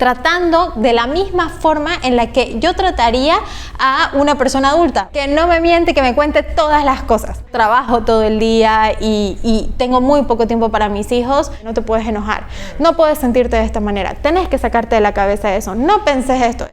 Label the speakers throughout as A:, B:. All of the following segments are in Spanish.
A: tratando de la misma forma en la que yo trataría a una persona adulta, que no me miente, que me cuente todas las cosas. Trabajo todo el día y tengo muy poco tiempo para mis hijos. No te puedes enojar, no puedes sentirte de esta manera, tenés que sacarte de la cabeza eso, no penses esto.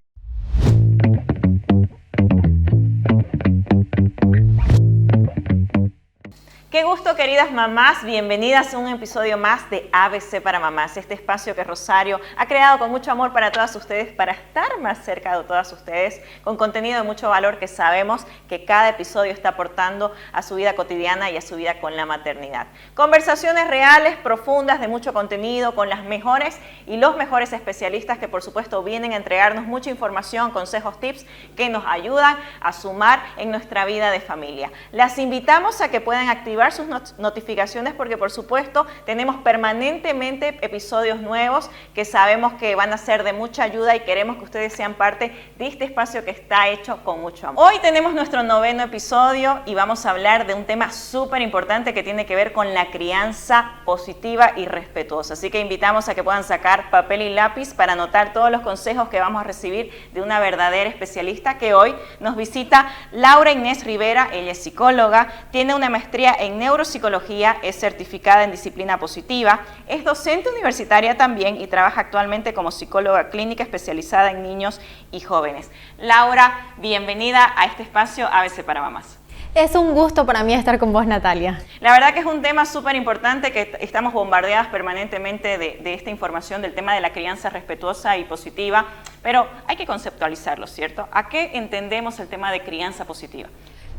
B: Qué gusto, queridas mamás, bienvenidas a un episodio más de ABC para Mamás, este espacio que Rosario ha creado con mucho amor para todas ustedes, para estar más cerca de todas ustedes, con contenido de mucho valor que sabemos que cada episodio está aportando a su vida cotidiana y a su vida con la maternidad. Conversaciones reales, profundas, de mucho contenido, con las mejores y los mejores especialistas que por supuesto vienen a entregarnos mucha información, consejos, tips que nos ayudan a sumar en nuestra vida de familia. Las invitamos a que puedan activar sus notificaciones porque por supuesto tenemos permanentemente episodios nuevos que sabemos que van a ser de mucha ayuda y queremos que ustedes sean parte de este espacio que está hecho con mucho amor. Hoy tenemos nuestro 9º episodio y vamos a hablar de un tema súper importante que tiene que ver con la crianza positiva y respetuosa. Así que invitamos a que puedan sacar papel y lápiz para anotar todos los consejos que vamos a recibir de una verdadera especialista que hoy nos visita, Laura Inés Rivera. Ella es psicóloga, tiene una maestría en neuropsicología, es certificada en disciplina positiva, es docente universitaria también y trabaja actualmente como psicóloga clínica especializada en niños y jóvenes. Laura, bienvenida a este espacio ABC para Mamás.
A: Es un gusto para mí estar con vos, Natalia.
B: La verdad que es un tema súper importante que estamos bombardeadas permanentemente de esta información del tema de la crianza respetuosa y positiva, pero hay que conceptualizarlo, ¿cierto? ¿A qué entendemos el tema de crianza positiva?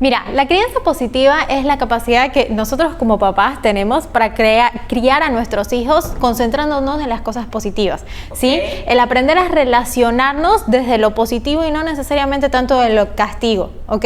A: Mira, la crianza positiva es la capacidad que nosotros como papás tenemos para criar a nuestros hijos concentrándonos en las cosas positivas, ¿sí? El aprender a relacionarnos desde lo positivo y no necesariamente tanto en lo castigo, ¿ok?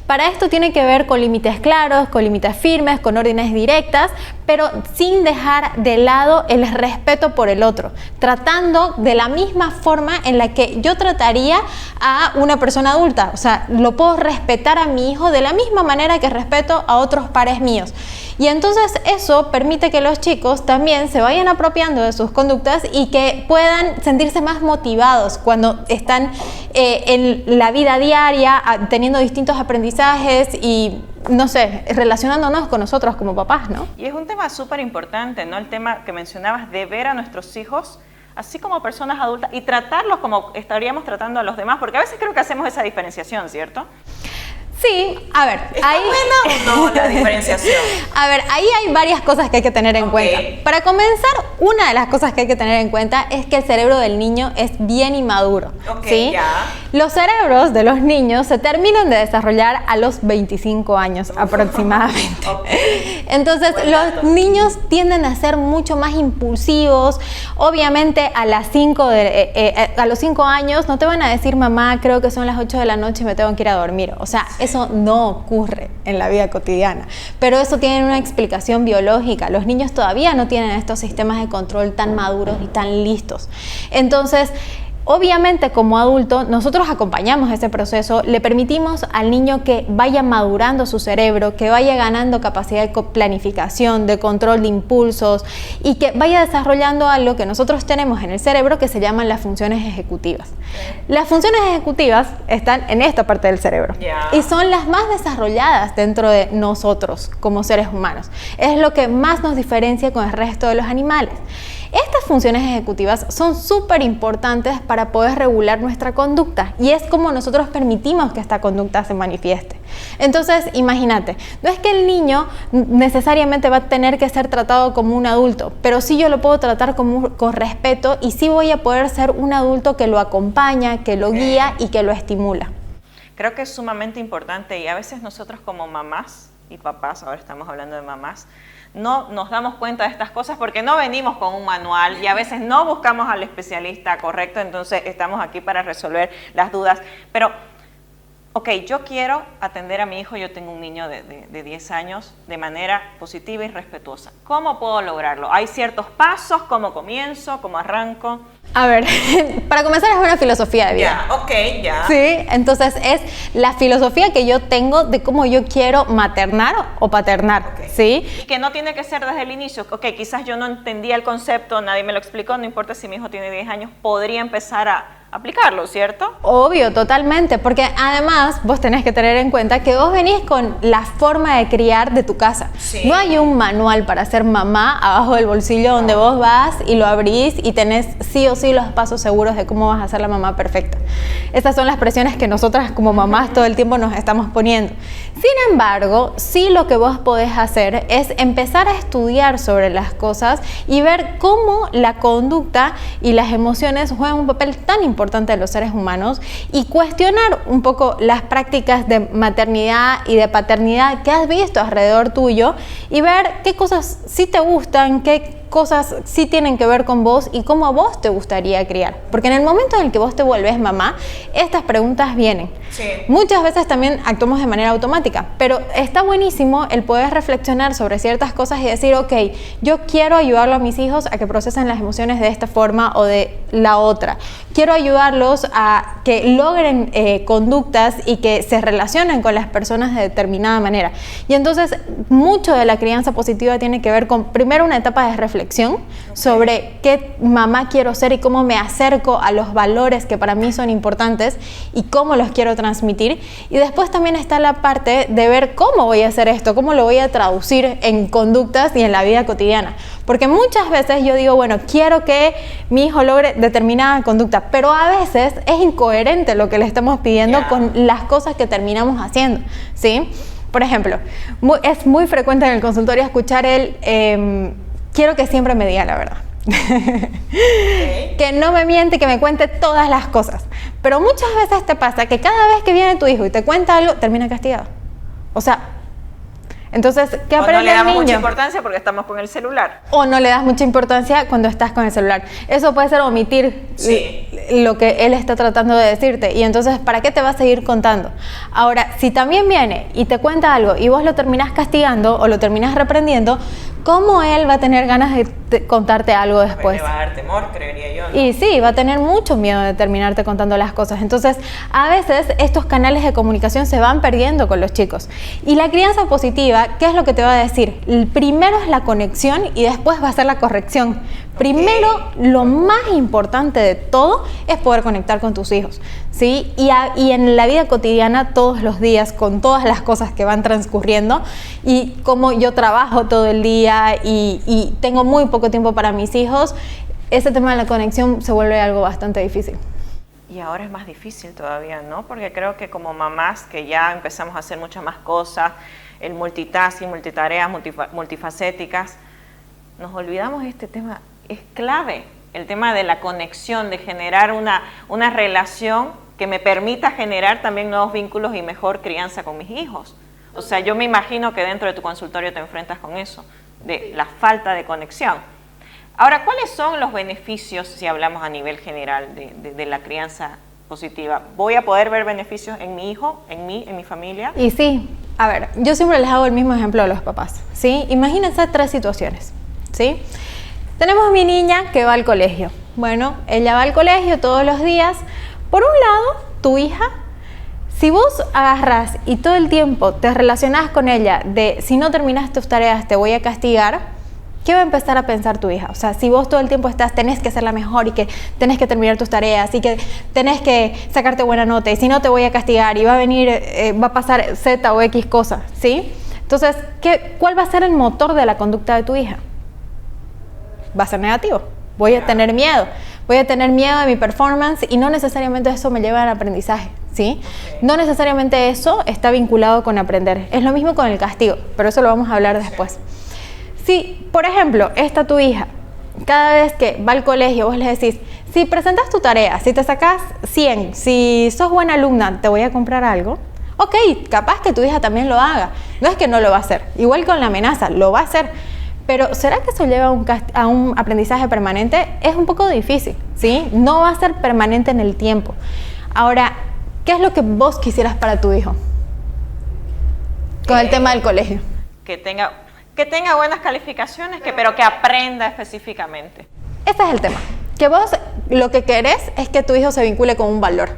A: Para esto tiene que ver con límites claros, con límites firmes, con órdenes directas, pero sin dejar de lado el respeto por el otro, tratando de la misma forma en la que yo trataría a una persona adulta. O sea, lo puedo respetar a mi hijo de la misma manera que respeto a otros pares míos. Y entonces eso permite que los chicos también se vayan apropiando de sus conductas y que puedan sentirse más motivados cuando están en la vida diaria, teniendo distintos aprendizajes y, no sé, relacionándonos con nosotros como papás, ¿no?
B: Y es un tema súper importante, ¿no? El tema que mencionabas de ver a nuestros hijos así como personas adultas y tratarlos como estaríamos tratando a los demás, porque a veces creo que hacemos esa diferenciación, ¿cierto?
A: Sí, a ver,
B: ¿está buena o no la diferenciación?
A: A ver, ahí hay varias cosas que hay que tener en cuenta. Para comenzar, una de las cosas que hay que tener en cuenta es que el cerebro del niño es bien inmaduro, ¿sí?
B: Ya.
A: Los cerebros de los niños se terminan de desarrollar a los 25 años aproximadamente. Entonces, los niños tienden a ser mucho más impulsivos. Obviamente, a los 5 años no te van a decir, mamá, creo que son las 8 de la noche y me tengo que ir a dormir. O sea, eso no ocurre en la vida cotidiana, pero eso tiene una explicación biológica. Los niños todavía no tienen estos sistemas de control tan maduros y tan listos. Entonces, obviamente como adulto nosotros acompañamos ese proceso, le permitimos al niño que vaya madurando su cerebro, que vaya ganando capacidad de planificación, de control de impulsos y que vaya desarrollando algo que nosotros tenemos en el cerebro que se llaman las funciones ejecutivas. Las funciones ejecutivas están en esta parte del cerebro y son las más desarrolladas dentro de nosotros como seres humanos. Es lo que más nos diferencia con el resto de los animales. Estas funciones ejecutivas son súper importantes para poder regular nuestra conducta y es como nosotros permitimos que esta conducta se manifieste. Entonces, imagínate, no es que el niño necesariamente va a tener que ser tratado como un adulto, pero sí yo lo puedo tratar con respeto y sí voy a poder ser un adulto que lo acompaña, que lo guía y que lo estimula.
B: Creo que es sumamente importante y a veces nosotros como mamás y papás, ahora estamos hablando de mamás, no nos damos cuenta de estas cosas porque no venimos con un manual y a veces no buscamos al especialista correcto, entonces estamos aquí para resolver las dudas. Pero ok, yo quiero atender a mi hijo, yo tengo un niño de 10 años, de manera positiva y respetuosa. ¿Cómo puedo lograrlo? ¿Hay ciertos pasos? ¿Cómo comienzo? ¿Cómo arranco?
A: A ver, para comenzar es una filosofía de vida.
B: Ya, ok, ya.
A: Sí, entonces es la filosofía que yo tengo de cómo yo quiero maternar o paternar, ¿sí?
B: Y que no tiene que ser desde el inicio. Ok, quizás yo no entendía el concepto, nadie me lo explicó, no importa si mi hijo tiene 10 años, podría empezar a aplicarlo, ¿cierto?
A: Obvio, totalmente, porque además vos tenés que tener en cuenta que vos venís con la forma de criar de tu casa.
B: Sí.
A: No hay un manual para ser mamá abajo del bolsillo donde vos vas y lo abrís y tenés sí o sí los pasos seguros de cómo vas a ser la mamá perfecta. Estas son las presiones que nosotras como mamás todo el tiempo nos estamos poniendo. Sin embargo, sí lo que vos podés hacer es empezar a estudiar sobre las cosas y ver cómo la conducta y las emociones juegan un papel tan importante de los seres humanos y cuestionar un poco las prácticas de maternidad y de paternidad que has visto alrededor tuyo y ver qué cosas sí te gustan, qué cosas sí tienen que ver con vos y cómo a vos te gustaría criar. Porque en el momento en el que vos te vuelves mamá, estas preguntas vienen.
B: Sí.
A: Muchas veces también actuamos de manera automática, pero está buenísimo el poder reflexionar sobre ciertas cosas y decir, ok, yo quiero ayudarlo a mis hijos a que procesen las emociones de esta forma o de la otra. Quiero ayudarlos a que logren conductas y que se relacionen con las personas de determinada manera. Y entonces, mucho de la crianza positiva tiene que ver con, primero, una etapa de reflexión sobre qué mamá quiero ser y cómo me acerco a los valores que para mí son importantes y cómo los quiero transmitir. Y después también está la parte de ver cómo voy a hacer esto, cómo lo voy a traducir en conductas y en la vida cotidiana. Porque muchas veces yo digo, bueno, quiero que mi hijo logre determinada conducta, pero a veces es incoherente lo que le estamos pidiendo con las cosas que terminamos haciendo, ¿sí? Por ejemplo, es muy frecuente en el consultorio escuchar quiero que siempre me diga la verdad. Que no me miente, que me cuente todas las cosas. Pero muchas veces te pasa que cada vez que viene tu hijo y te cuenta algo, termina castigado. O sea, entonces, ¿qué aprende el niño?
B: O no le damos mucha importancia porque estamos con el celular.
A: O no le das mucha importancia cuando estás con el celular. Eso puede ser omitir lo que él está tratando de decirte. Y entonces, ¿para qué te va a seguir contando? Ahora, si también viene y te cuenta algo y vos lo terminás castigando o lo terminás reprendiendo, ¿cómo él va a tener ganas de contarte algo después?
B: Le va a dar temor, creería yo, ¿no?
A: Y sí, va a tener mucho miedo de terminarte contando las cosas. Entonces, a veces estos canales de comunicación se van perdiendo con los chicos. Y la crianza positiva, ¿qué es lo que te va a decir? Primero es la conexión y después va a ser la corrección. Primero, lo más importante de todo es poder conectar con tus hijos, ¿sí? Y en la vida cotidiana, todos los días, con todas las cosas que van transcurriendo y como yo trabajo todo el día y tengo muy poco tiempo para mis hijos, ese tema de la conexión se vuelve algo bastante difícil.
B: Y ahora es más difícil todavía, ¿no? Porque creo que como mamás que ya empezamos a hacer muchas más cosas, el multitasking, multitareas, multifacéticas, nos olvidamos de este tema. Es clave el tema de la conexión, de generar una relación que me permita generar también nuevos vínculos y mejor crianza con mis hijos. O sea, yo me imagino que dentro de tu consultorio te enfrentas con eso, de la falta de conexión. Ahora, ¿cuáles son los beneficios, si hablamos a nivel general, de la crianza positiva? ¿Voy a poder ver beneficios en mi hijo, en mí, en mi familia?
A: Y sí, a ver, yo siempre les hago el mismo ejemplo a los papás, ¿sí? Imagínense 3 situaciones, ¿sí? Tenemos mi niña que va al colegio. Bueno, ella va al colegio todos los días. Por un lado, tu hija, si vos agarrás y todo el tiempo te relacionás con ella de si no terminas tus tareas te voy a castigar, ¿qué va a empezar a pensar tu hija? O sea, si vos todo el tiempo tenés que ser la mejor y que tenés que terminar tus tareas y que tenés que sacarte buena nota y si no te voy a castigar y va a venir, va a pasar Z o X cosa, ¿sí? Entonces, ¿cuál va a ser el motor de la conducta de tu hija? Va a ser negativo. Voy a tener miedo de mi performance y no necesariamente eso me lleva al aprendizaje, ¿sí? No necesariamente eso está vinculado con aprender. Es lo mismo con el castigo, pero eso lo vamos a hablar después. Si, por ejemplo, esta tu hija, cada vez que va al colegio vos le decís, si presentas tu tarea, si te sacás 100, si sos buena alumna, te voy a comprar algo. Ok, capaz que tu hija también lo haga. No es que no lo va a hacer. Igual con la amenaza, lo va a hacer. Pero ¿será que eso lleva a un aprendizaje permanente? Es un poco difícil, ¿sí? No va a ser permanente en el tiempo. Ahora, ¿Qué es lo que vos quisieras para tu hijo? Con el tema del colegio.
B: Que tenga buenas calificaciones, pero que aprenda específicamente.
A: Ese es el tema. Que vos lo que querés es que tu hijo se vincule con un valor.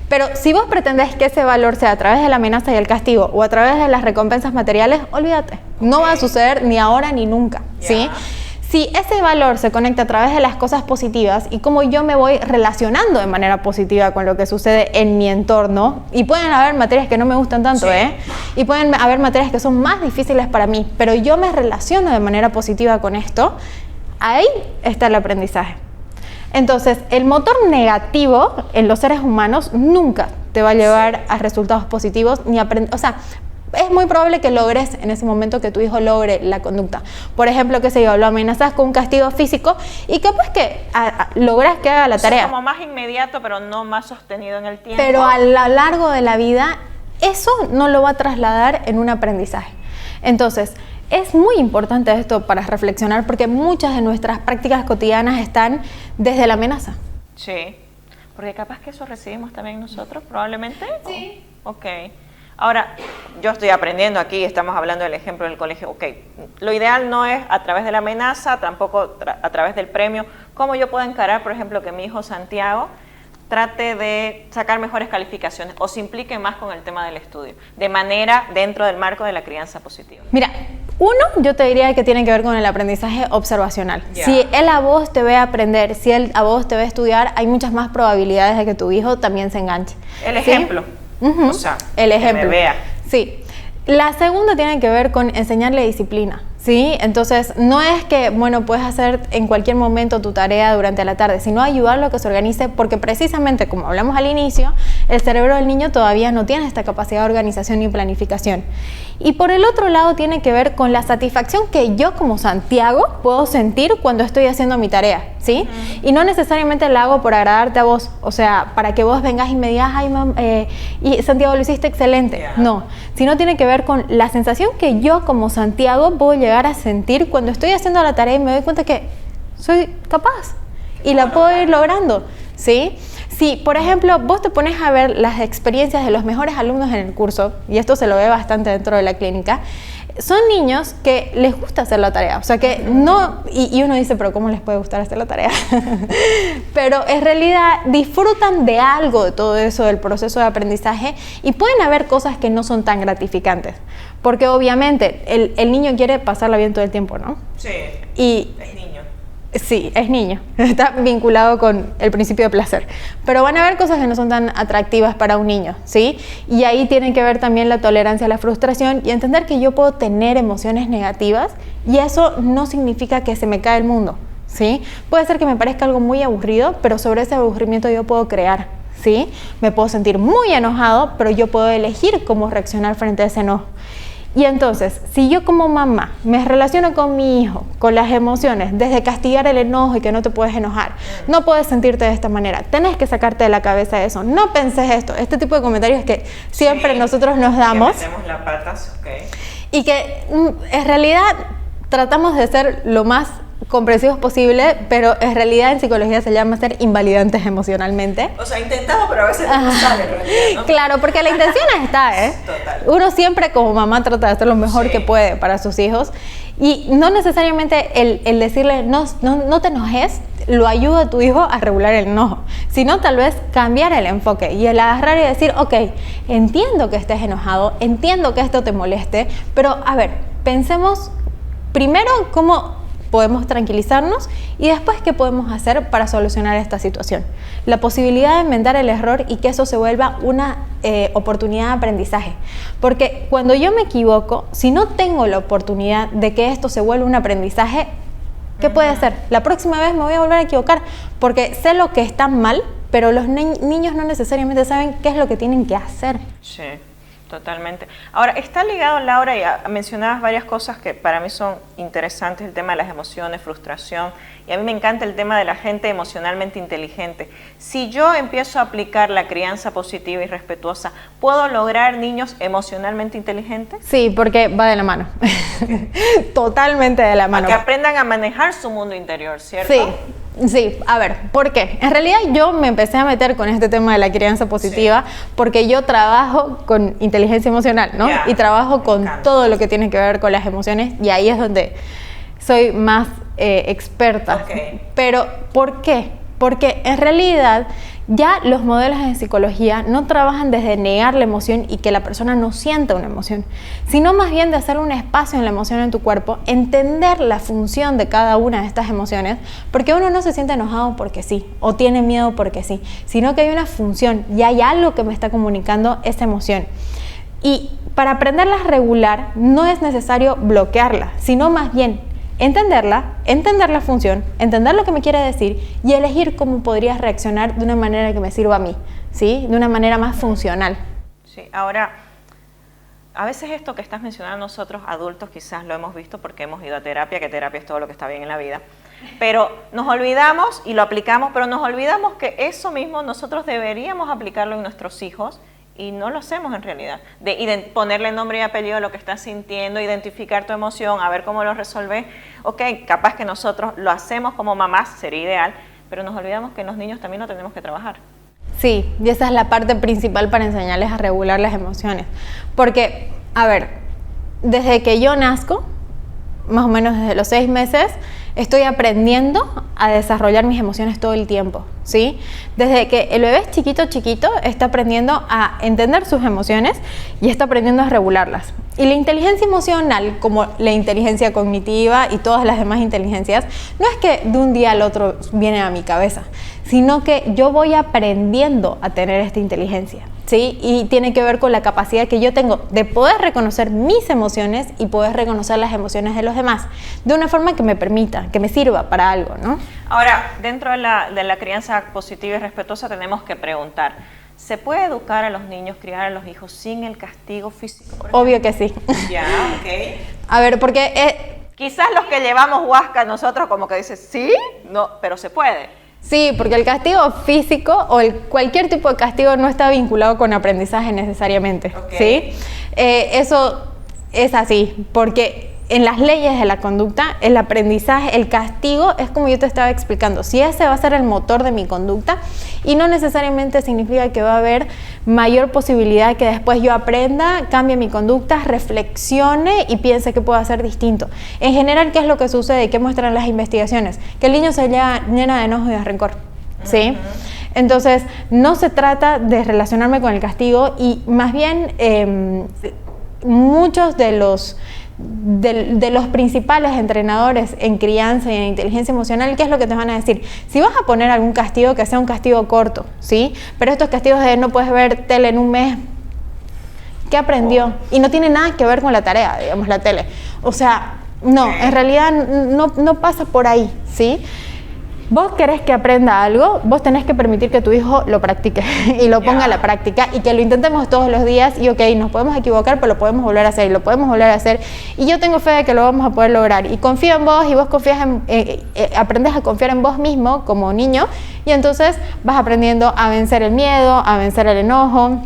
A: Pero si vos pretendés que ese valor sea a través de la amenaza y el castigo o a través de las recompensas materiales, olvídate. No va a suceder ni ahora ni nunca, ¿sí? Si ese valor se conecta a través de las cosas positivas y cómo yo me voy relacionando de manera positiva con lo que sucede en mi entorno, y pueden haber materias que no me gustan tanto, y pueden haber materias que son más difíciles para mí, pero yo me relaciono de manera positiva con esto, ahí está el aprendizaje. Entonces, el motor negativo en los seres humanos nunca te va a llevar a resultados positivos ni o sea, es muy probable que logres en ese momento que tu hijo logre la conducta. Por ejemplo, qué sé yo, lo amenazas con un castigo físico y capaz que logras que haga la tarea.
B: Es como más inmediato, pero no más sostenido en el tiempo.
A: Pero a lo largo de la vida, eso no lo va a trasladar en un aprendizaje. Entonces, es muy importante esto para reflexionar porque muchas de nuestras prácticas cotidianas están desde la amenaza.
B: Sí, porque capaz que eso recibimos también nosotros, probablemente.
A: Sí.
B: Ok. Ahora, yo estoy aprendiendo aquí, estamos hablando del ejemplo del colegio. Ok, lo ideal no es a través de la amenaza, tampoco a través del premio. ¿Cómo yo puedo encarar, por ejemplo, que mi hijo Santiago trate de sacar mejores calificaciones o se implique más con el tema del estudio, de manera dentro del marco de la crianza positiva?
A: Mira, uno, yo te diría que tiene que ver con el aprendizaje observacional.
B: Yeah.
A: Si él a vos te ve aprender, si él a vos te ve estudiar, hay muchas más probabilidades de que tu hijo también se enganche.
B: El ejemplo.
A: O
B: sea,
A: el ejemplo.
B: Que me vea.
A: Sí. La segunda tiene que ver con enseñarle disciplina, ¿sí? Entonces, no es que, bueno, puedes hacer en cualquier momento tu tarea durante la tarde, sino ayudarlo a que se organice, porque precisamente, como hablamos al inicio, el cerebro del niño todavía no tiene esta capacidad de organización y planificación. Y por el otro lado tiene que ver con la satisfacción que yo como Santiago puedo sentir cuando estoy haciendo mi tarea, ¿sí? Y no necesariamente la hago por agradarte a vos, o sea, para que vos vengas y me digas, ay, y Santiago, lo hiciste excelente. No, sino tiene que ver con la sensación que yo como Santiago puedo llegar a sentir cuando estoy haciendo la tarea y me doy cuenta que soy capaz y la puedo ir logrando, ¿sí? Si, por ejemplo, vos te pones a ver las experiencias de los mejores alumnos en el curso, y esto se lo ve bastante dentro de la clínica, son niños que les gusta hacer la tarea, o sea que no, y uno dice, pero ¿cómo les puede gustar hacer la tarea? Pero en realidad disfrutan de algo de todo eso, del proceso de aprendizaje, y pueden haber cosas que no son tan gratificantes, porque obviamente el niño quiere pasarla bien todo el tiempo, ¿no?
B: Sí,
A: y
B: es niño.
A: Sí, es niño, está vinculado con el principio de placer, pero van a haber cosas que no son tan atractivas para un niño, ¿sí? Y ahí tiene que ver también la tolerancia a la frustración y entender que yo puedo tener emociones negativas y eso no significa que se me cae el mundo, ¿sí? Puede ser que me parezca algo muy aburrido, pero sobre ese aburrimiento yo puedo crear, ¿sí? Me puedo sentir muy enojado, pero yo puedo elegir cómo reaccionar frente a ese enojo. Y entonces, si yo como mamá me relaciono con mi hijo, con las emociones, desde castigar el enojo y que no te puedes enojar, no puedes sentirte de esta manera, tenés que sacarte de la cabeza eso, no penses esto, este tipo de comentarios que siempre nosotros nos damos.
B: Que metemos las patas,
A: y que en realidad tratamos de ser lo más comprensivos posible, pero en realidad en psicología se llama ser invalidantes emocionalmente.
B: O sea, intentamos, pero a veces no sale en realidad, ¿no?
A: Claro, porque la intención está, ¿eh?
B: Total.
A: Uno siempre como mamá trata de hacer lo mejor que puede para sus hijos y no necesariamente el decirle no te enojes lo ayuda a tu hijo a regular el enojo, sino tal vez cambiar el enfoque y el agarrar y decir, ok, entiendo que estés enojado, entiendo que esto te moleste, pero a ver, pensemos primero cómo podemos tranquilizarnos y después qué podemos hacer para solucionar esta situación. La posibilidad de enmendar el error y que eso se vuelva una oportunidad de aprendizaje. Porque cuando yo me equivoco, si no tengo la oportunidad de que esto se vuelva un aprendizaje, ¿qué puede hacer? La próxima vez me voy a volver a equivocar porque sé lo que está mal, pero los niños no necesariamente saben qué es lo que tienen que hacer.
B: Sí. Totalmente. Ahora, está ligado, Laura, y mencionabas varias cosas que para mí son interesantes, el tema de las emociones, frustración, y a mí me encanta el tema de la gente emocionalmente inteligente. Si yo empiezo a aplicar la crianza positiva y respetuosa, ¿puedo lograr niños emocionalmente inteligentes?
A: Sí, porque va de la mano. Totalmente de la mano.
B: Para que aprendan a manejar su mundo interior, ¿cierto?
A: Sí. Sí, a ver, ¿por qué? En realidad yo me empecé a meter con este tema de la crianza positiva porque yo trabajo con inteligencia emocional, ¿no? Y trabajo con todo lo que tiene que ver con las emociones y ahí es donde soy más experta. Pero, ¿por qué? Porque en realidad ya los modelos en psicología no trabajan desde negar la emoción y que la persona no sienta una emoción, sino más bien de hacer un espacio en la emoción en tu cuerpo, entender la función de cada una de estas emociones, porque uno no se siente enojado porque sí, o tiene miedo porque sí, sino que hay una función y hay algo que me está comunicando esa emoción. Y para aprenderla a regular no es necesario bloquearla, sino más bien entenderla, entender la función, entender lo que me quiere decir y elegir cómo podría reaccionar de una manera que me sirva a mí, ¿sí? De una manera más funcional.
B: Sí, ahora, a veces esto que estás mencionando nosotros adultos quizás lo hemos visto porque hemos ido a terapia, que terapia es todo lo que está bien en la vida, pero nos olvidamos y lo aplicamos, pero nos olvidamos que eso mismo nosotros deberíamos aplicarlo en nuestros hijos. Y no lo hacemos en realidad, de ponerle nombre y apellido a lo que estás sintiendo, identificar tu emoción, a ver cómo lo resolves. Ok, capaz que nosotros lo hacemos como mamás, sería ideal, pero nos olvidamos que los niños también lo tenemos que trabajar.
A: Sí, y esa es la parte principal para enseñarles a regular las emociones. Porque, a ver, desde que yo nazco, más o menos desde los 6 meses, estoy aprendiendo a desarrollar mis emociones todo el tiempo, ¿sí? Desde que el bebé es chiquito, está aprendiendo a entender sus emociones y está aprendiendo a regularlas. Y la inteligencia emocional, como la inteligencia cognitiva y todas las demás inteligencias, no es que de un día al otro viene a mi cabeza, sino que yo voy aprendiendo a tener esta inteligencia, ¿sí? Y tiene que ver con la capacidad que yo tengo de poder reconocer mis emociones y poder reconocer las emociones de los demás de una forma que me permita, que me sirva para algo, ¿no?
B: Ahora, dentro de la crianza positiva y respetuosa tenemos que preguntar, ¿se puede educar a los niños, criar a los hijos sin el castigo físico?
A: Obvio que sí.
B: Ya, ok.
A: A ver, porque
B: quizás los que llevamos huasca nosotros como que dicen, ¿sí? No, pero se puede.
A: Sí, porque el castigo físico o cualquier tipo de castigo no está vinculado con aprendizaje necesariamente, ¿sí? Eso es así, porque en las leyes de la conducta, el aprendizaje, el castigo es como yo te estaba explicando, si ese va a ser el motor de mi conducta y no necesariamente significa que va a haber mayor posibilidad que después yo aprenda, cambie mi conducta, reflexione y piense que puedo hacer distinto. En general, ¿qué es lo que sucede? ¿Qué muestran las investigaciones? Que el niño se llena de enojo y de rencor, ¿sí? Entonces, no se trata de relacionarme con el castigo y más bien muchos de los principales entrenadores en crianza y en inteligencia emocional, ¿qué es lo que te van a decir? Si vas a poner algún castigo, que sea un castigo corto, ¿sí? Pero estos castigos de no puedes ver tele en un mes, ¿qué aprendió? Y no tiene nada que ver con la tarea, digamos, la tele. O sea, no, en realidad no pasa por ahí, ¿sí? Vos querés que aprenda algo, vos tenés que permitir que tu hijo lo practique y lo ponga a la práctica y que lo intentemos todos los días y ok, nos podemos equivocar, pero lo podemos volver a hacer y lo podemos volver a hacer y yo tengo fe de que lo vamos a poder lograr y confío en vos y vos confías aprendes a confiar en vos mismo como niño y entonces vas aprendiendo a vencer el miedo, a vencer el enojo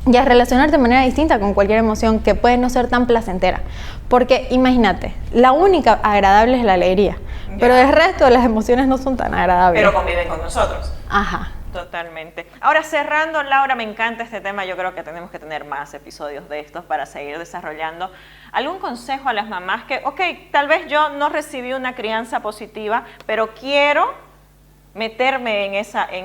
A: y a relacionarte de manera distinta con cualquier emoción que puede no ser tan placentera. Porque imagínate, la única agradable es la alegría, pero el resto de las emociones no son tan agradables.
B: Pero conviven con nosotros.
A: Ajá.
B: Totalmente. Ahora cerrando, Laura, me encanta este tema, yo creo que tenemos que tener más episodios de estos para seguir desarrollando. ¿Algún consejo a las mamás que, ok, tal vez yo no recibí una crianza positiva, pero quiero meterme en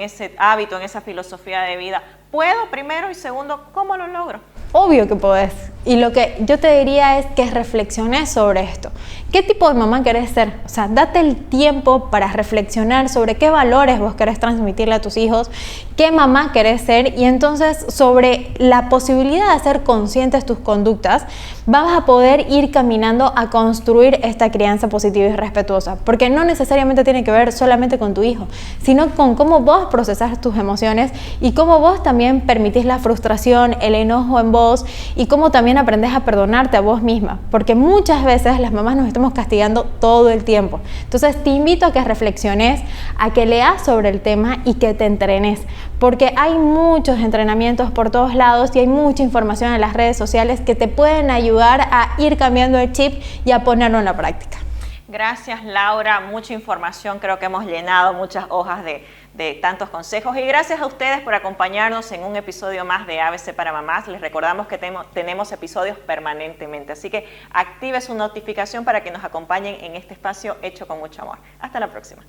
B: ese hábito, en esa filosofía de vida? ¿Puedo primero? Y segundo, ¿cómo lo logro?
A: Obvio que podés. Y lo que yo te diría es que reflexiones sobre esto. ¿Qué tipo de mamá querés ser? O sea, date el tiempo para reflexionar sobre qué valores vos querés transmitirle a tus hijos, qué mamá querés ser y entonces sobre la posibilidad de hacer conscientes tus conductas, vas a poder ir caminando a construir esta crianza positiva y respetuosa. Porque no necesariamente tiene que ver solamente con tu hijo, sino con cómo vos procesás tus emociones y cómo vos también permitís la frustración, el enojo en vos y cómo también aprendes a perdonarte a vos misma, porque muchas veces las mamás nos estamos castigando todo el tiempo. Entonces te invito a que reflexiones, a que leas sobre el tema y que te entrenes, porque hay muchos entrenamientos por todos lados y hay mucha información en las redes sociales que te pueden ayudar a ir cambiando el chip y a ponerlo en la práctica.
B: Gracias, Laura. Mucha información, creo que hemos llenado muchas hojas de tantos consejos. Y gracias a ustedes por acompañarnos en un episodio más de ABC para Mamás. Les recordamos que tenemos episodios permanentemente, así que active su notificación para que nos acompañen en este espacio hecho con mucho amor. Hasta la próxima.